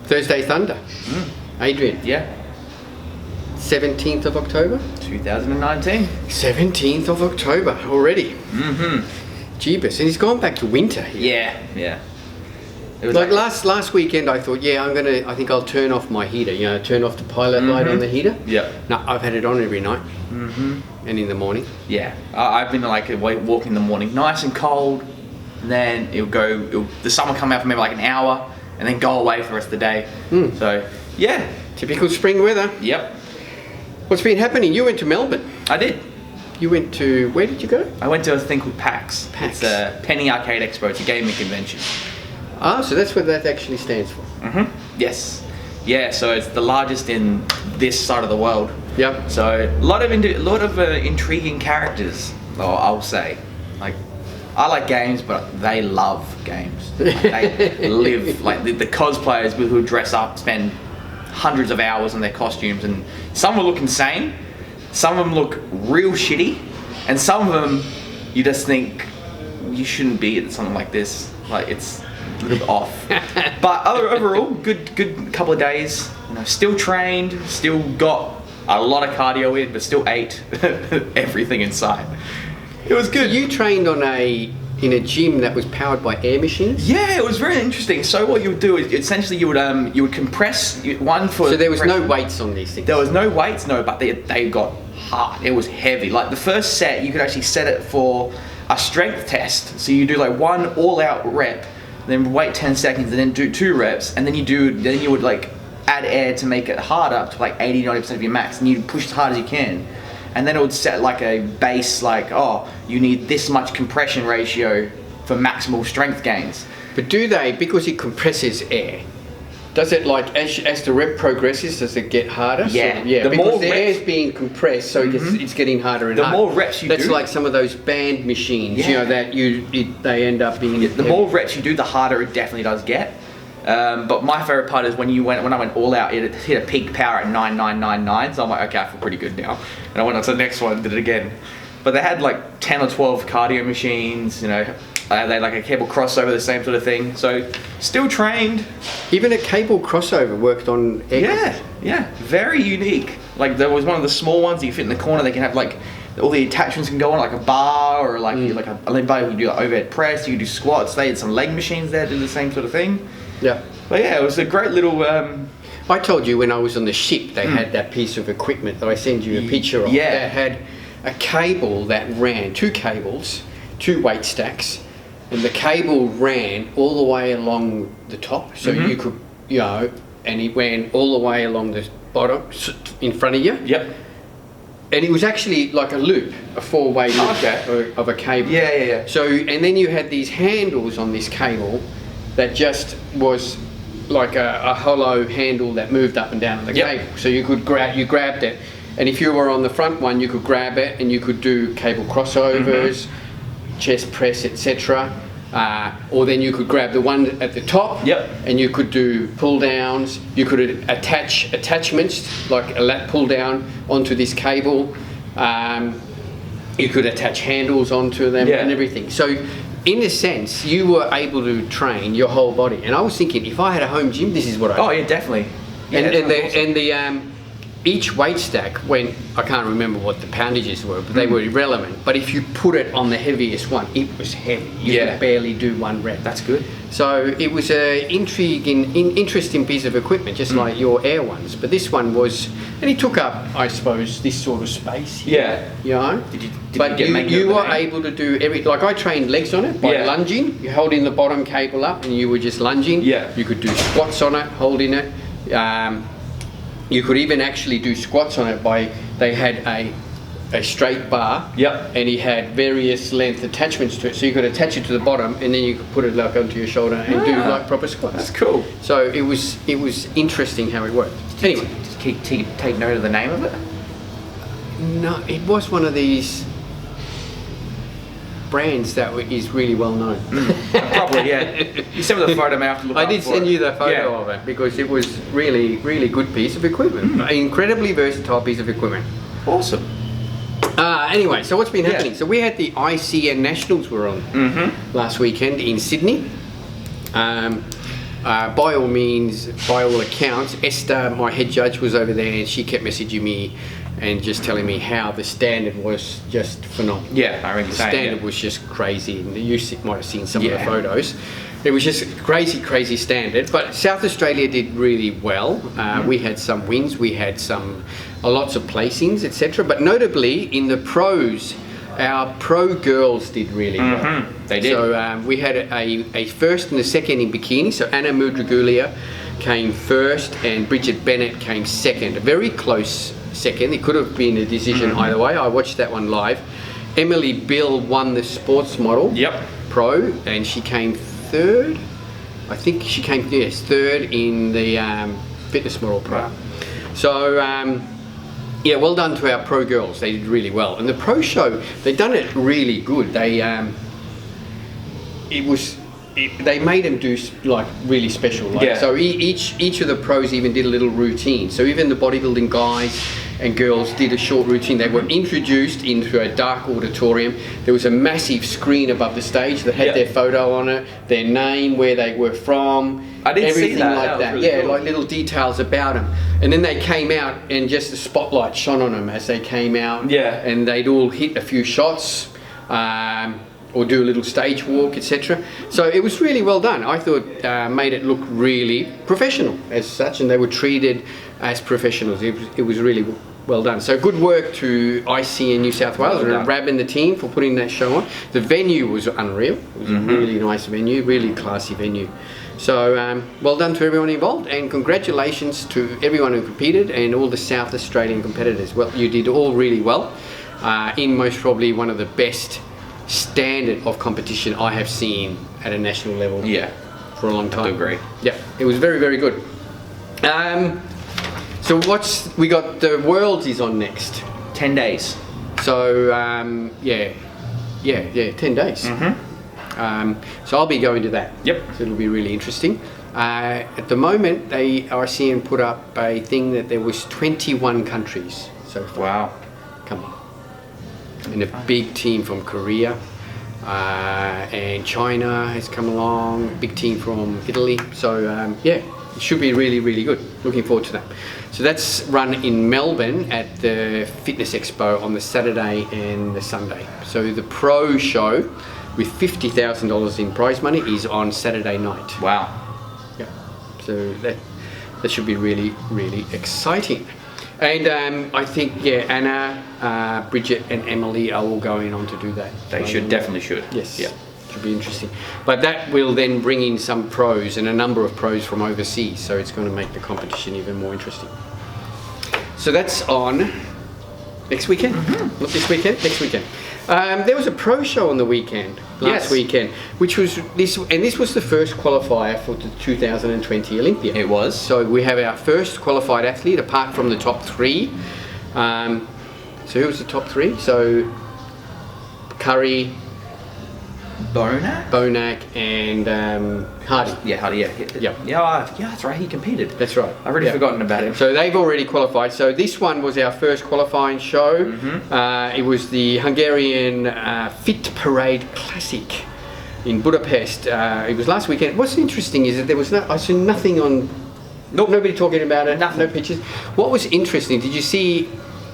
Thursday Thunder. Adrian. Yeah. 17th of October? 2019. 17th of October already. Jeebus. And he's gone back to winter here. Yeah. It was Like last weekend I thought, I think I'll turn off my heater, turn off the pilot light on the heater. Yeah. No, I've had it on every night. And in the morning. Yeah. I've been like walking in the morning, nice and cold, and then the sun will come out for maybe like an hour, and then go away for the rest of the day. So, yeah. Typical spring weather. Yep. What's been happening? You went to Melbourne. I did. You went to, where did you go? I went to a thing called PAX. PAX. It's a Penny Arcade Expo. It's a gaming convention. Ah, so that's what that actually stands for. Yes. Yeah, so it's the largest in this side of the world. Yep. So a lot of intriguing characters, I'll say. Like, I like games, but they love games. Like, they live, like the cosplayers who dress up, spend hundreds of hours on their costumes, and some will look insane, some of them look real shitty, and some of them you just think you shouldn't be at something like this. Like, it's a little bit off. But overall, good couple of days. Still trained, still got a lot of cardio in, but still ate everything inside. It was good. You trained in a gym that was powered by air machines? Yeah, it was very interesting. So what you would do is essentially you would compress one for. So there was no weights on these things. There was no weights, no, but they got hard. It was heavy. Like the first set, you could actually set it for a strength test. So you do like one all-out rep, then wait 10 seconds, and then do 2 reps, and then you would like add air to make it harder up to like 80-90% of your max, and you push as hard as you can. And then it would set like a base, like, oh, you need this much compression ratio for maximal strength gains. But do they, because it compresses air, does it like, as the rep progresses, does it get harder? Yeah. So, yeah, the because more the air's being compressed, so it's getting harder and harder. The more reps you do. That's like some of those band machines, that they end up being... The more reps you do, the harder it definitely does get. But my favorite part is when I went all out, it hit a peak power at 9999. So I'm like, okay, I feel pretty good now. And I went on to the next one and did it again. But they had like 10 or 12 cardio machines, they had like a cable crossover, the same sort of thing. So still trained. Even a cable crossover worked on air. Yeah, very unique. Like there was one of the small ones that you fit in the corner. They can have like all the attachments can go on, like a bar or like like a bar. You can do like overhead press. You can do squats. They had some leg machines there, do the same sort of thing. Yeah. But yeah, it was a great little... I told you when I was on the ship, they had that piece of equipment that I sent you a picture of. Yeah. That had a cable that ran, 2 cables, 2 weight stacks, and the cable ran all the way along the top. So you could, and it ran all the way along the bottom, in front of you. Yep. And it was actually like a loop, a 4-way loop of a cable. Yeah. So, and then you had these handles on this cable that just was like a hollow handle that moved up and down on the cable. So you grabbed it, and if you were on the front one, you could grab it and you could do cable crossovers, chest press, etc. Or then you could grab the one at the top, and you could do pull downs. You could attach attachments like a lat pull down onto this cable. You could attach handles onto them and everything. So in a sense, you were able to train your whole body. And I was thinking, if I had a home gym, this is what I... Oh yeah, definitely. Yeah, and each weight stack went, I can't remember what the poundages were, but they were irrelevant. But if you put it on the heaviest one, it was heavy. You could barely do 1 rep. That's good. So it was an interesting piece of equipment, just like your air ones. But this one was, and it took up, I suppose, this sort of space here. Yeah. But you were able to do like I trained legs on it by lunging. You held in the bottom cable up and you were just lunging. Yeah. You could do squats on it, holding it. You could even actually do squats on it they had a straight bar. And he had various length attachments to it. So you could attach it to the bottom and then you could put it like onto your shoulder and do like proper squats. That's cool. So it was interesting how it worked. Anyway. Take note of the name of it? No, it was one of these brands that is really well known. Probably, yeah. You sent me the photo, I have to look I did send you the photo of it because it was really good piece of equipment. An incredibly versatile piece of equipment. Awesome. Anyway, so what's been happening? So we had the ICN Nationals were on last weekend in Sydney. by all means, by all accounts, Esther, my head judge, was over there, and she kept messaging me and just telling me how the standard was just phenomenal. Yeah, I remember the saying, standard was just crazy, and you might have seen some of the photos. It was just crazy standard. But South Australia did really well. We had some wins, we had lots of placings, etc. But notably in the pros, our pro girls did really well. They did. So we had a first and a second in bikini. So Anna Mudragulia came first and Bridget Bennett came second. A very close second. It could have been a decision either way. I watched that one live. Emily Bill won the sports model pro, and she came third. I think she came third in the fitness model pro. So yeah, well done to our pro girls. They did really well, and the pro show, they done it really good. They they made them do like really special. Like, so each of the pros even did a little routine. So even the bodybuilding guys and girls did a short routine. They were introduced into a dark auditorium. There was a massive screen above the stage that had their photo on it, their name, where they were from. I didn't everything see that. like that. Really cool. Like little details about them. And then they came out, and just the spotlight shone on them as they came out. And they'd all hit a few shots. Or do a little stage walk, etc. So it was really well done. I thought made it look really professional as such, and they were treated as professionals. It was really well done. So good work to ICN New South Wales and Rab and the team for putting that show on. The venue was unreal. It was a really nice venue, really classy venue. So well done to everyone involved, and congratulations to everyone who competed and all the South Australian competitors. Well, you did all really well in most probably one of the best standard of competition I have seen at a national level for a long time. I agree. Yeah, it was very good. So we got the Worlds is on next. 10 days. So 10 days. So I'll be going to that. Yep. So it'll be really interesting. At the moment, ICN put up a thing that there was 21 countries so far. Wow. Come on. And a big team from Korea, and China has come along, a big team from Italy. So it should be really good. Looking forward to that. So that's run in Melbourne at the Fitness Expo on the Saturday and the Sunday. So the pro show with $50,000 in prize money is on Saturday night. Wow. Yeah. So that should be really exciting. And I think Anna, Bridget and Emily are all going on to do that. They definitely should. Yes. Yeah. Should be interesting. But that will then bring in some pros and a number of pros from overseas, so it's going to make the competition even more interesting. So that's on next weekend. Not this weekend, next weekend. There was a pro show on the weekend, last weekend, which was this was the first qualifier for the 2020 Olympia. It was. So we have our first qualified athlete, apart from the top three. So who was the top three? So Curry, Bonac and Hardy. Yeah, Hardy, yeah, that's right, he competed. That's right. I've already forgotten about him. So they've already qualified. So this one was our first qualifying show. It was the Hungarian Fit Parade Classic in Budapest. It was last weekend. What's interesting is that I saw nothing on, nobody talking about it, no pictures. What was interesting, did you see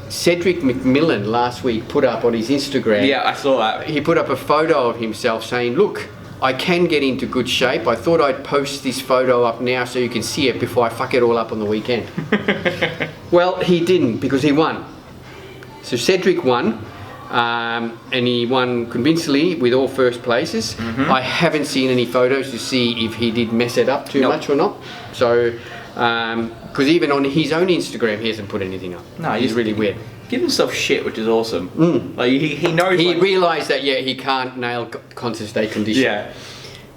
Cedric McMillan last week put up on his Instagram? Yeah, I saw that. He put up a photo of himself saying, look, I can get into good shape. I thought I'd post this photo up now so you can see it before I fuck it all up on the weekend. Well, he didn't, because he won. So Cedric won, and he won convincingly with all first places. I haven't seen any photos to see if he did mess it up too much or not. So, because even on his own Instagram, he hasn't put anything up. No, he's really weird. Give himself shit, which is awesome. Like he knows. He realised that he can't nail contest state condition. Yeah.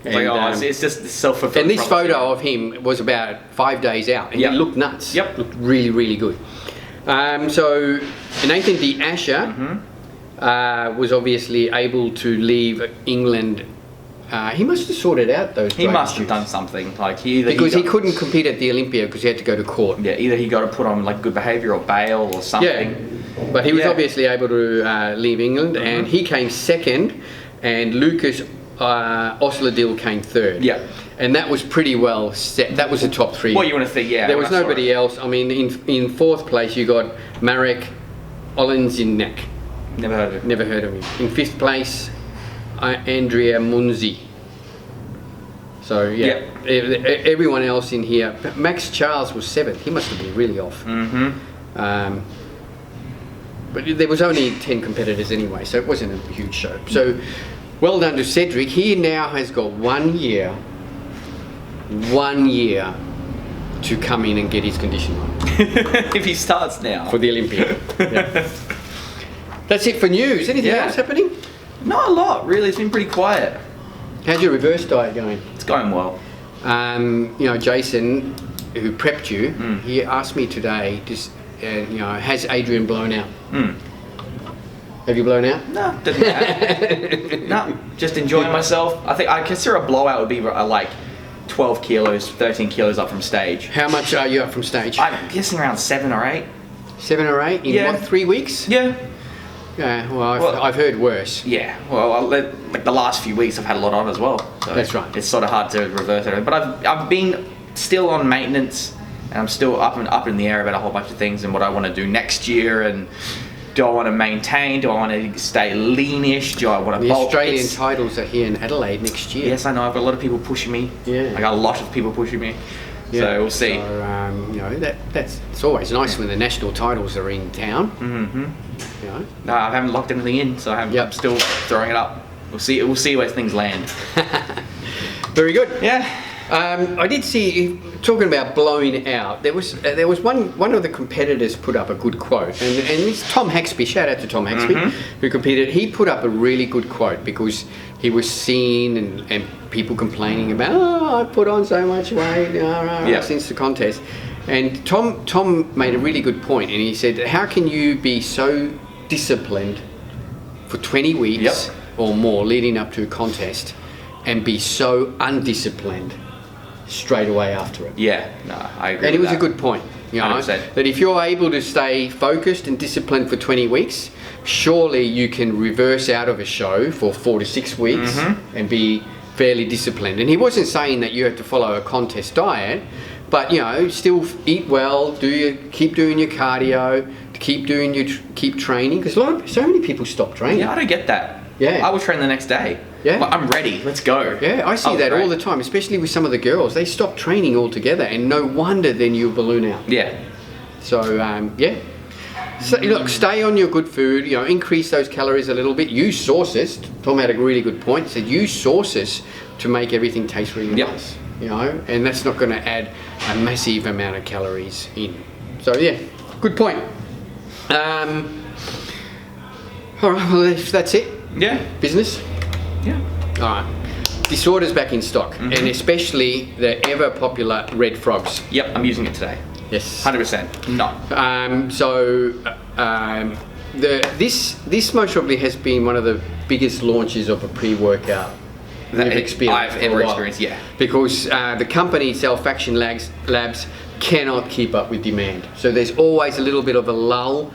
And, it's just self-fulfilling. And this photo of him was about 5 days out, and he looked nuts. Looked really good. So Nathan D. Asher was obviously able to leave England. He must have sorted out those. He must have done something because he couldn't compete at the Olympia because he had to go to court. Yeah, either he got to put on like good behaviour or bail or something. Yeah, but he was obviously able to leave England, and he came second, and Lucas Osladil came third. Yeah. and that was pretty well set. That was the top 3. What you want to think? Yeah. There was nobody else. I mean, in 4th place you got Marek Olenzinek. Never heard of it. Never heard of him. In 5th place, Andrea Munzi. So yeah, everyone else in here. Max Charles was 7th. He must have been really off. But there was only 10 competitors anyway, so it wasn't a huge show. So well done to Cedric. He now has got 1 year to come in and get his condition on. If he starts now. For the Olympiad. Yeah. That's it for news. Anything else happening? Not a lot, really. It's been pretty quiet. How's your reverse diet going? It's going well. You know, Jason, who prepped you, he asked me today, just, you know, has Adrian blown out? Have you blown out? No, didn't have. No, just enjoying myself. I think I consider a blowout would be like 12 kilos, 13 kilos up from stage. How much are you up from stage? I'm guessing around 7 or 8. 7 or 8 in what, 3 weeks? Yeah. Yeah, well, I've heard worse. Yeah, well, like the last few weeks I've had a lot on as well. So that's right. It's sort of hard to reverse it. But I've been still on maintenance, and I'm still up in the air about a whole bunch of things and what I want to do next year. And do I want to maintain? Do I want to stay leanish? Do I want to bulk? The Australian titles are here in Adelaide next year. Yes, I know. I've got a lot of people pushing me. Yeah. I got a lot of people pushing me. Yeah. So we'll see. So, you know, it's always nice when the national titles are in town. You know? No, I haven't locked anything in, so I'm still throwing it up. We'll see where things land. Very good. Yeah. I did see, talking about blowing out, there was one of the competitors put up a good quote, and it's Tom Haxby. Shout out to Tom Haxby, who competed. He put up a really good quote because he was seen and people complaining about, I put on so much weight since the contest. And Tom made a really good point, and he said, how can you be so disciplined for 20 weeks or more leading up to a contest and be so undisciplined straight away after it? Yeah, no, I agree. And it with was that. a good point, you know, 100%. that if you're able to stay focused and disciplined for 20 weeks, surely you can reverse out of a show for 4 to 6 weeks and be fairly disciplined. And he wasn't saying that you have to follow a contest diet, but you know, still eat well, keep doing your cardio, keep training, because so many people stop training. Yeah, I don't get that. Yeah. I will train the next day. Yeah. Well, I'm ready. Let's go. Yeah, I see that all the time, especially with some of the girls. They stop training altogether, and no wonder then you balloon out. Yeah. So, yeah. So, look, stay on your good food, you know, increase those calories a little bit. Use sauces. Tom had a really good point. Said use sauces to make everything taste really nice. You know, and that's not going to add a massive amount of calories in. So, yeah, good point. All right, well, if that's it. Yeah. Business? Yeah. All right. Disorder's back in stock, and especially the ever popular red frogs. Yep, I'm using it today. Yes. 100%. No. This most probably has been one of the biggest launches of a pre-workout I've ever experienced, yeah. Because the company itself, Faction Labs, cannot keep up with demand. So there's always a little bit of a lull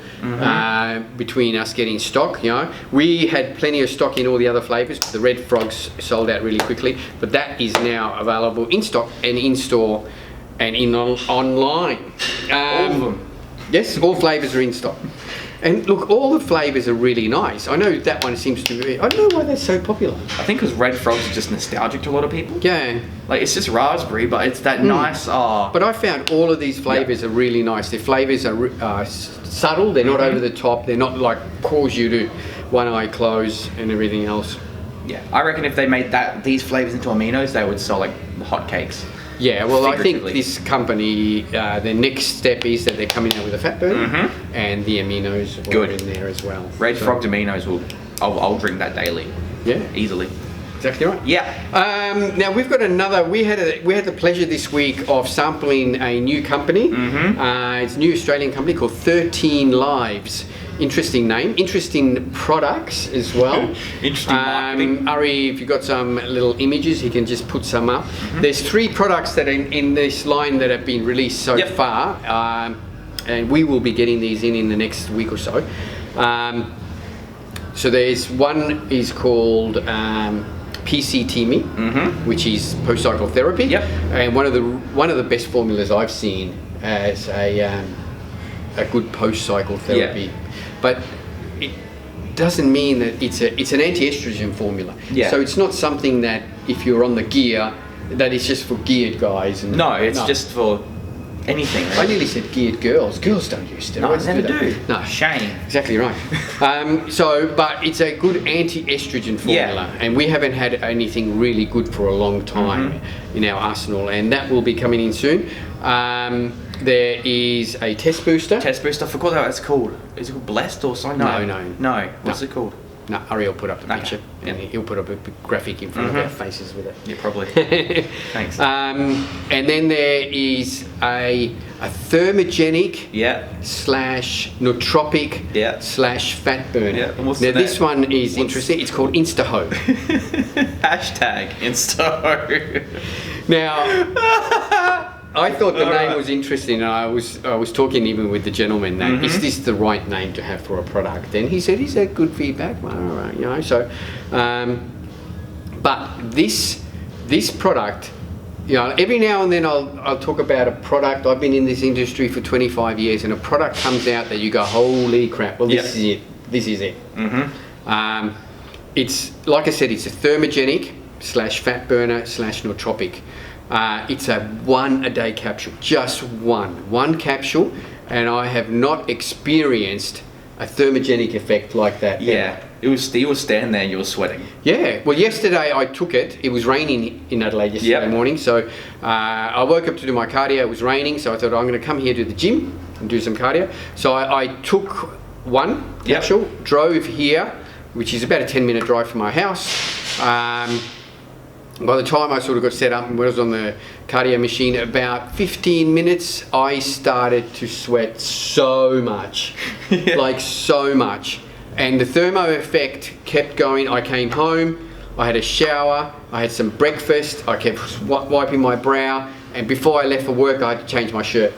between us getting stock. You know, we had plenty of stock in all the other flavors, but the red frogs sold out really quickly. But that is now available in stock and in store and online. All of them. Yes, all flavors are in stock. And look, all the flavors are really nice. I know that one seems to be, I don't know why that's so popular. I think because red frogs are just nostalgic to a lot of people. Yeah. Like, it's just raspberry, but it's that nice, But I found all of these flavors are really nice. Their flavors are subtle, they're not over the top, they're not like cause you to one eye close and everything else. Yeah, I reckon if they made these flavors into aminos, they would sell like hotcakes. Yeah, well, I think this company, the next step is that they're coming out with a fat burner and the aminos are in there as well. Red Frog aminos I'll drink that daily. Yeah, easily. Exactly right. Yeah. Now we've got another. We had the pleasure this week of sampling a new company. It's a new Australian company called 13Lives. Interesting name, interesting products as well. Interesting marketing. Ari, if you've got some little images, he can just put some up. There's 3 products that are in this line that have been released so far, and we will be getting these in the next week or so. So there's one is called PCT-Me, which is post-cycle therapy. Yep. And one of the best formulas I've seen as a good post-cycle therapy. Yeah. But it doesn't mean that it's an anti-estrogen formula. Yeah. So it's not something that if you're on the gear, that it's just for geared guys. And No, it's just for anything. Right? I nearly said geared girls. Girls don't use steroids. No, never do. No. Shame. Exactly right. But it's a good anti-estrogen formula, and we haven't had anything really good for a long time in our arsenal, and that will be coming in soon. There is a test booster. Test booster. I forgot what it's called. Is it called Blessed or something? No. What's it called? No, Ari will put up the Okay. picture, and he'll put up a big graphic in front of our faces with it. Yeah, probably. Thanks. And then there is a thermogenic Yeah. / nootropic Yeah. / fat burner. Yeah, and what's Now the this name? one is interesting. It's called InstaHo. Hashtag Insta. Now, I thought the name was interesting, and I was talking even with the gentleman that is this the right name to have for a product? And he said, "Is that good feedback?" Well, all right, you know. So, but this product, you know, every now and then I'll talk about a product. I've been in this industry for 25 years, and a product comes out that you go, "Holy crap!" Well, this is it. This is it. It's like I said, it's a thermogenic / fat burner / nootropic. It's a 1-a-day capsule, just one capsule, and I have not experienced a thermogenic effect like that. Yeah. You were standing there and you were sweating. Yeah. Well, yesterday I took it. It was raining in Adelaide yesterday morning, so I woke up to do my cardio. It was raining, so I thought I'm going to come here to the gym and do some cardio. So I took one capsule, drove here, which is about a 10-minute drive from my house. By the time I sort of got set up and was on the cardio machine, about 15 minutes, I started to sweat so much, like so much. And the thermo effect kept going. I came home, I had a shower, I had some breakfast, I kept wiping my brow, and before I left for work, I had to change my shirt.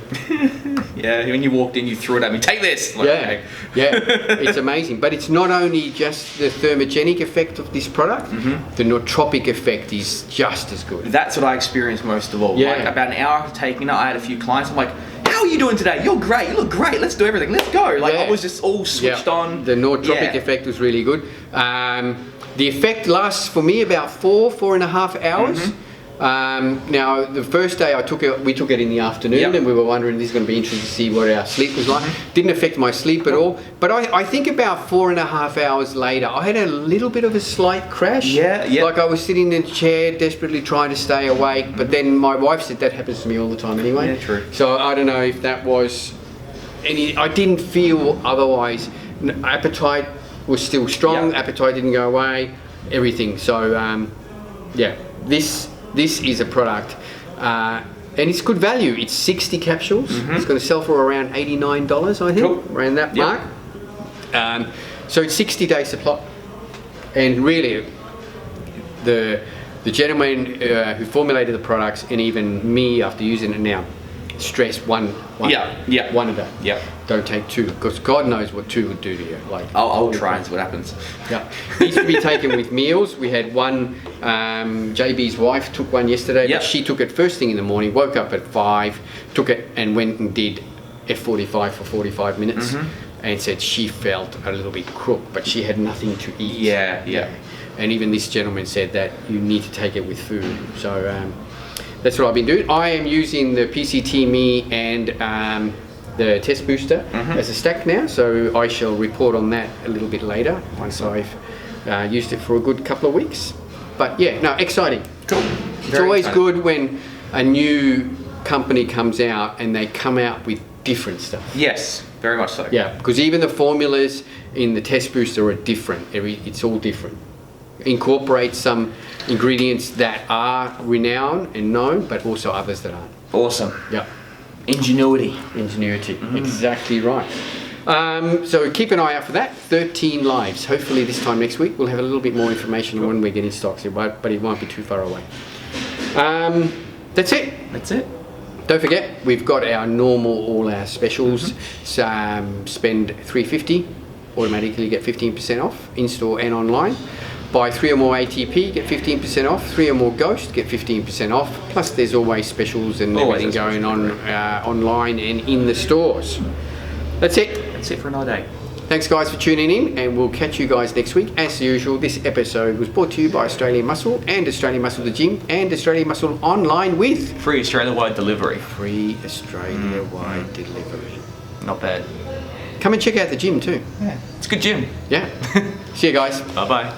Yeah, when you walked in, you threw it at me. Take this! Like, okay. It's amazing. But it's not only just the thermogenic effect of this product, the nootropic effect is just as good. That's what I experienced most of all. Yeah. Like about an hour after taking it, I had a few clients. I'm like, how are you doing today? You're great. You look great. Let's do everything. Let's go. Like I was just all switched on. The nootropic effect was really good. The effect lasts for me about 4.5 hours. Now, the first day we took it in the afternoon, and we were wondering, this is going to be interesting to see what our sleep was like. Didn't affect my sleep at all. But I think about 4.5 hours later, I had a little bit of a slight crash. Like I was sitting in a chair, desperately trying to stay awake. But then my wife said that happens to me all the time anyway. Yeah, true. So I don't know if that was I didn't feel otherwise. Appetite was still strong. Appetite didn't go away. Everything. So this is a product, and it's good value. It's 60 capsules. It's going to sell for around $89, I think, around that mark. So it's 60-day supply, and really, the gentleman who formulated the products, and even me after using it now, stress one a day. Don't take 2, because God knows what 2 would do to you. Like I'll try and see what happens. Needs to be taken with meals. We had one. JB's wife took one yesterday. But she took it first thing in the morning. Woke up at 5, took it and went and did F45 for 45 minutes, and said she felt a little bit crook, but she had nothing to eat. And even this gentleman said that you need to take it with food. So that's what I've been doing. I am using the PCT-Me and the test booster as a stack now, so I shall report on that a little bit later once I've used it for a good couple of weeks. But exciting. Cool. It's always good when a new company comes out and they come out with different stuff. Yes, very much so. Yeah, because even the formulas in the test booster are different. It's all different. Incorporate some ingredients that are renowned and known, but also others that aren't. Awesome. Yeah. Ingenuity. Exactly right. So keep an eye out for that. 13Lives. Hopefully this time next week we'll have a little bit more information on when we're getting stocks, but it won't be too far away. That's it. Don't forget, we've got our all our specials. Spend $350, automatically get 15% off in store and online. Buy 3 or more ATP, get 15% off. 3 or more Ghost, get 15% off. Plus, there's always specials and everything going on online and in the stores. That's it. That's it for another day. Thanks, guys, for tuning in, and we'll catch you guys next week. As usual, this episode was brought to you by Australian Muscle and Australian Muscle the Gym and Australian Muscle Online with Free Australia-wide delivery. free Australia-wide delivery. Not bad. Come and check out the gym too. Yeah, it's a good gym. Yeah. See you guys. Bye-bye.